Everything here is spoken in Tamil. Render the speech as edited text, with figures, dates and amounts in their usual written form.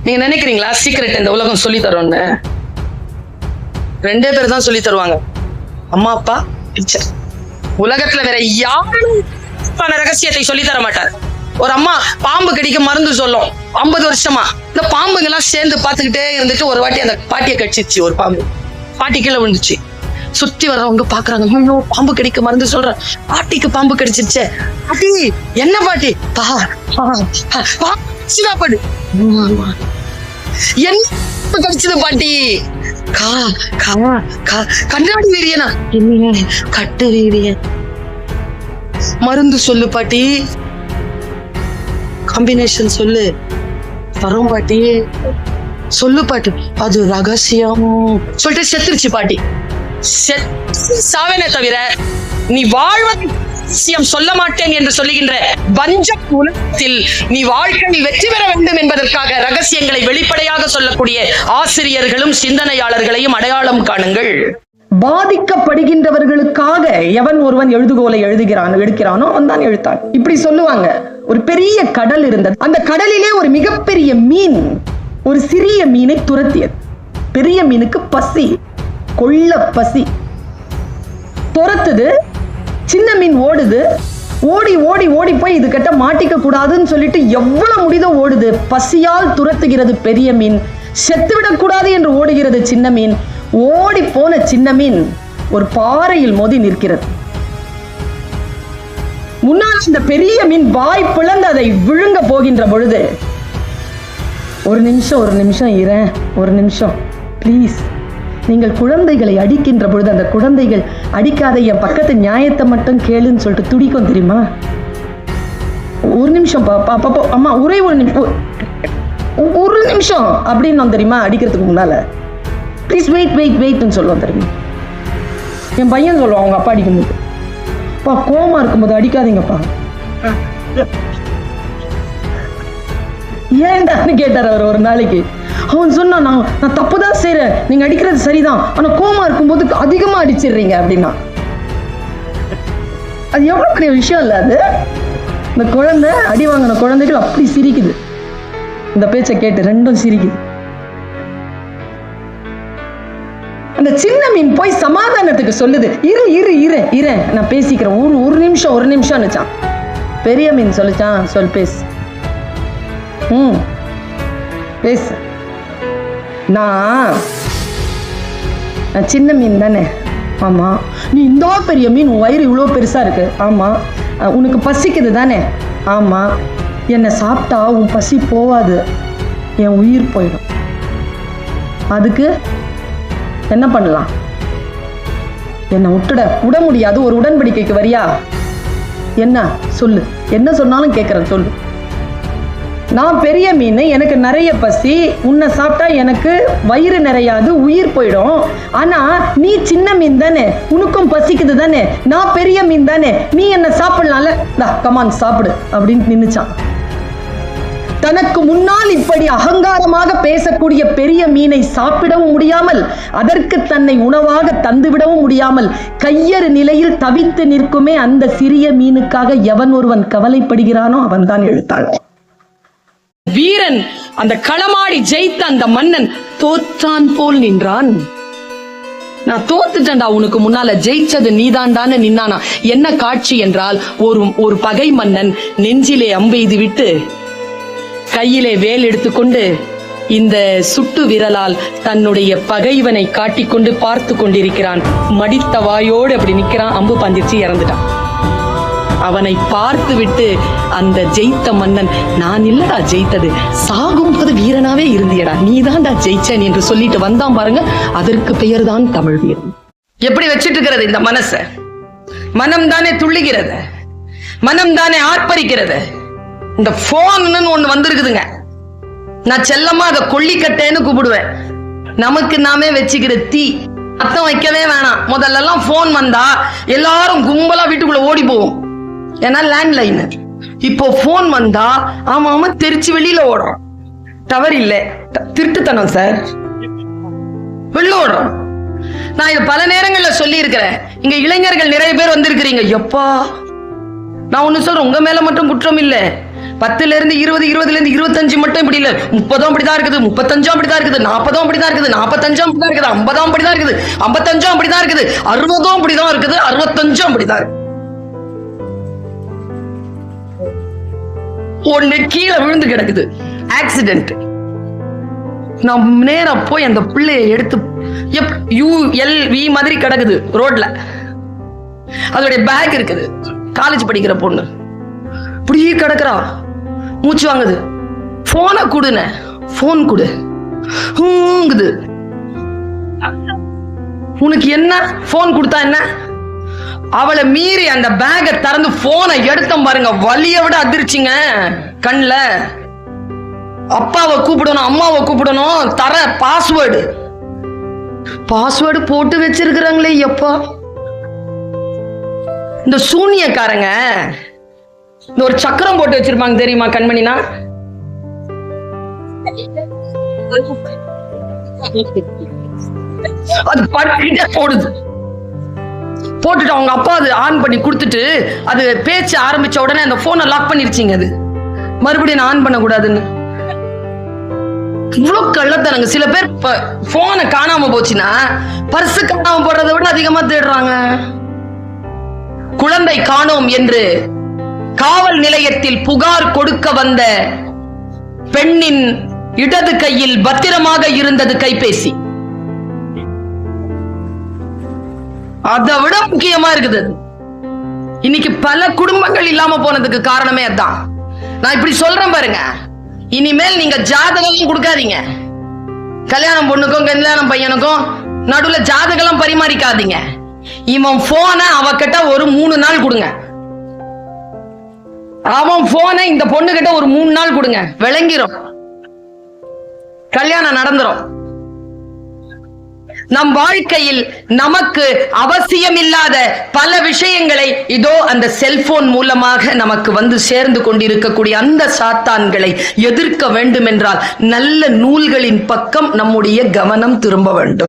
நீங்க நினைக்கிறீங்களா சீக்கிரட் இந்த உலகம் சொல்லி தரோம்னு? ரெண்டே பேர் தான் சொல்லி தருவாங்க, அம்மா அப்பா டீச்சர். உலகத்துல வேற யாரும் ரகசியத்தை சொல்லி தர மாட்டார். ஒரு அம்மா பாம்பு கடிக்க மருந்து சொல்லும் 50 வருஷமா. இந்த பாம்புங்க எல்லாம் சேர்ந்து பார்த்துக்கிட்டே இருந்துட்டு ஒரு வாட்டி அந்த பாட்டியை கடிச்சிச்சு. ஒரு பாம்பு பாட்டி கீழே விழுந்துச்சு. சுத்தி வர்றவங்க பாக்குறாங்க, ஐயோ பாம்பு கடிக்க மருந்து சொல்ற, பாட்டிக்கு பாம்பு கடிச்சிருச்சே. பாட்டி என்ன பாட்டி? பாடு என்ன கடிச்சது பாட்டி? கண்ணாடி வீரியனா? கட்டு வீரியன். மருந்து சொல்லு பாட்டி, காம்பினேஷன் சொல்லு. வரும் பாட்டி, சொல்லு பாட்டி, அது ரகசியம் சொல்லிட்டு செத்துருச்சு பாட்டி. சாவேனே தவிர நீ வாழ்வது சொல்ல மாட்டேன் என்று சொல்லுகின்ற வஞ்ச உலகத்தில் நீ வாழ்க்கையில் வெற்றி பெற வேண்டும் என்பதற்காக ரகசியங்களை வெளிப்படையாக சொல்லக்கூடிய ஆசிரியர்களும் சிந்தனையாளர்களையும் அடையாளம் காணுங்கள். பாதிக்கப்படுகின்றவர்களுக்காக எவன் ஒருவன் எழுதுகோலை எடுக்கிறானோ அவன் தான் எழுத்தான். இப்படி சொல்லுவாங்க. ஒரு பெரிய கடல் இருந்தது. அந்த கடலிலே ஒரு மிகப்பெரிய மீன் ஒரு சிறிய மீனை துரத்தியது. பெரிய மீனுக்கு பசி, கொள்ள பசி. துரத்துது. சின்ன மீன் ஓடுது. ஓடி ஓடி ஓடி போய் இது கிட்ட மாட்டிக்க கூடாதுன்னு சொல்லிட்டு எவ்வளவு முடிதோ ஓடுது. பசியால் துரத்துகிறது பெரிய மீன். செத்துவிடக் கூடாது என்று ஓடுகிறது சின்ன மீன். ஓடி போன சின்ன மீன் ஒரு பாறையில் மோதி நிற்கிறது. முன்னால் இந்த பெரிய மீன் வாய் பிளந்து அதை விழுங்க போகின்ற பொழுது, ஒரு நிமிஷம் இரேன், ஒரு நிமிஷம் ப்ளீஸ். நீங்கள் குழந்தைகளை அடிக்கின்ற பொழுது அந்த குழந்தைகள் அடிக்காத, என் பக்கத்து நியாயத்தை மட்டும் கேளுன்னு சொல்லிட்டு துடிக்கும் தெரியுமா? ஒரு நிமிஷம் அம்மா, ஒரே ஒரு நிமிஷம் அப்படின்னு தெரியுமா? அடிக்கிறதுக்கு முன்னால ப்ளீஸ் வெயிட்னு சொல்லுவோம் தெரியுமா? என் பையன் சொல்லுவான் அவங்க அப்பா அடிக்கும்போது, அப்பா கோமா இருக்கும்போது அடிக்காதீங்கப்பா. ஏன்டான்னு கேட்டார் அவர் ஒரு நாளைக்கு. அவன் சொன்னா, நான் தப்புதான் செய்யறேன், நீங்க அடிக்கிறது சரிதான், ஆனா கோமா இருக்கும்போது அதிகமா அடிச்சிடுறீங்க அப்படின்னா. அது எவ்வளவு பெரிய விஷயம் இல்ல அது? இந்த குழந்தை, அடி வாங்கின குழந்தைகள் அப்படி சிரிக்குது. இந்த பேச்சை கேட்டு ரெண்டும் சிரிக்குது. அந்த சின்ன மீன் போய் சமாதானத்துக்கு சொல்லுது, இரு நான் பேசிக்கிறேன், ஒரு நிமிஷம். பெரிய மீன் சொல்லிச்சான், சொல் பேசு, பேசு. நான் சின்ன மீன் தானே? ஆமா. நீ இந்த பெரிய மீன், உன் வயிறு இவ்வளோ பெருசா இருக்கு. ஆமா. உனக்கு பசிக்குது தானே? ஆமா. என்னை சாப்பிட்டா உன் பசி போவாது, என் உயிர் போயிடும். அதுக்கு என்ன பண்ணலாம்? என்னை விட முடியாது. ஒரு உடன்படிக்கைக்கு வரியா? என்ன சொல்லு, என்ன சொன்னாலும் கேட்கறேன், சொல்லு. நான் பெரிய மீன், எனக்கு நிறைய பசி, உன்னை சாப்பிட்டா எனக்கு வயிறு நிறையாது, உயிர் போயிடும். ஆனா நீ சின்ன மீன் தானே, உனக்கும் பசிக்குது தானே, நான் பெரிய மீன் தானே, நீ என்ன சாப்பிடலாம்ல, கமான் சாப்பிடு அப்படின்னு நின்னுச்சான். தனக்கு முன்னால் இப்படி அகங்காரமாக பேசக்கூடிய பெரிய மீனை சாப்பிடவும் முடியாமல், அதற்கு தன்னை உணவாக தந்துவிடவும் முடியாமல் கையறு நிலையில் தவித்து நிற்குமே அந்த சிறிய மீனுக்காக எவன் ஒருவன் கவலைப்படுகிறானோ அவன் தான் எழுத்தாளர். வீரன் அந்த களமாடி ஜெயித்த அந்த மன்னன் தோற்றான் போல் நின்றான். நான் தோத்துட்டேன்டா, உனக்கு முன்னால ஜெயிச்சது நீதான்டான்னு நின்னானா. என்ன காட்சி என்றால், ஒரு பகை மன்னன் நெஞ்சிலே அம்பெய்து விட்டு கையிலே வேல் எடுத்துக்கொண்டு இந்த சுட்டு விரலால் தன்னுடைய பகைவனை காட்டிக்கொண்டு பார்த்து கொண்டிருக்கிறான். மடித்த வாயோடு அப்படி நிக்கிறான். அம்பு பாஞ்சிச்சு, இறந்துட்டான். அவனை பார்த்து விட்டு அந்த ஜெயித்த மன்னன், நான் இல்லடா ஜெயித்தது, சாகும்போது வீரனாவே இருந்தியடா, நீதான்டா ஜெயிச்சேன் என்று சொல்லிட்டு வந்தான் பாருங்க. அதற்கு பெயர் தான் தமிழ் வீரன். எப்படி வச்சிட்டு இருக்கிறது இந்த மனச? மனம் தானே துள்ளுகிறது, மனம் தானே ஆர்ப்பரிக்கிறது. இந்த போன்னு ஒண்ணு வந்திருக்குதுங்க. நான் செல்லமா அதை கொல்லிக்கட்டேன்னு கூப்பிடுவேன். நமக்கு நாமே வச்சுக்கிற தீ, அர்த்தம் வைக்கவே வேணாம். முதல்ல எல்லாம் போன் வந்தா எல்லாரும் கும்பலா வீட்டுக்குள்ள ஓடி போவோம், ஏன்னா லேண்ட்லைன். இப்போ போன் வந்தா ஆமா தெரிச்சு வெளியில ஓடுறோம். டவர் இல்ல, திருட்டுத்தனம் சார், வெளில ஓடுறோம். நான் இது பல நேரங்கள்ல சொல்லி இருக்கிறேன். இங்க இளைஞர்கள் நிறைய பேர் வந்திருக்கிறீங்க. எப்பா நான் ஒண்ணு சொல்றேன், உங்க மேல மட்டும் குற்றம் இல்ல, 10ல இருந்து 20, 20ல இருந்து 25 மட்டும் இப்படி இல்ல, 30 அப்படிதான் இருக்குது, 35 அப்படிதான் இருக்குது, 40 அப்படிதான் இருக்குது, 45 அப்படிதான் இருக்குது, 50 அப்படிதான் இருக்குது, 55 அப்படிதான் இருக்குது, 60 அப்படிதான் இருக்குது, 65 அப்படிதான் இருக்கு. ஒண்ணு கீழே விழுந்து கிடக்குது, ஆக்சிடென்ட். நான் நேரா போய் அந்த பிள்ளைய எடுத்து ULV மாதிரி கிடக்குது ரோட்ல, அதோடைய பேக் இருக்குது, காலேஜ் படிக்கிற பொண்ணு இப்படியே கிடக்குறா, மூச்சு வாங்குது. போனை கொடுன, போன் கொடு, உனக்கு என்ன போன் கொடுத்தா என்ன? அவளை மீறி அந்த பேக்கை திறந்து போனை எடுத்தோம் பாருங்க, வலிய விட அதிர்ச்சிங்க கண்ணுல. அப்பாவை கூப்பிடணும், அம்மாவை கூப்பிடணும், தர பாஸ்வேர்டு போட்டு வச்சிருக்கிறாங்களே எப்பா. இந்த சூனியக்காரங்க இந்த ஒரு சக்கரம் போட்டு வச்சிருப்பாங்க தெரியுமா கண்மணினா, அது பட்டுக்கிட்டே போடுது. போட்டுட்டு அவங்க அப்பா அது ஆன் பண்ணி கொடுத்துட்டு அது பேச்சு ஆரம்பிச்ச உடனே அந்த போனை லாக் பண்ணிருச்சிங்க. அது மறுபடியும் நான் ஆன் பண்ண கூடாதுன்னு. இவ்வளவு கள்ளத்தனங்க. சில பேர் போனை காணாம போச்சுன்னா பர்ஸ் காணாம போடுறதை விட அதிகமா தேடுறாங்க. குழந்தை காணோம் என்று காவல் நிலையத்தில் புகார் கொடுக்க வந்த பெண்ணின் இடது கையில் பத்திரமாக இருந்தது கைபேசி. அதை விட முக்கியமா இருக்குது. இன்னைக்கு பல குடும்பங்கள் இல்லாம போனதுக்கு காரணமே அதான். நான் இப்படி சொல்றேன் பாருங்க, இனிமேல் நீங்க ஜாதகம் கொடுக்காதீங்க. கல்யாணம் பொண்ணுக்கும் கல்யாணம் பையனுக்கும் நடுவுல ஜாதகம் பரிமாறிக்காதீங்க. இவன் போனை அவகிட்ட ஒரு 3 நாள் கொடுங்க, அவன் போனை இந்த பொண்ணு கிட்ட ஒரு 3 நாள் கொடுங்க, விளங்கிரும், கல்யாணம் நடந்துரும். நம் வாழ்க்கையில் நமக்கு அவசியமில்லாத பல விஷயங்களை இதோ அந்த செல்போன் மூலமாக நமக்கு வந்து சேர்ந்து கொண்டிருக்கக்கூடிய அந்த சாத்தான்களை எதிர்க்க வேண்டும் என்றால் நல்ல நூல்களின் பக்கம் நம்முடைய கவனம் திரும்ப வேண்டும்.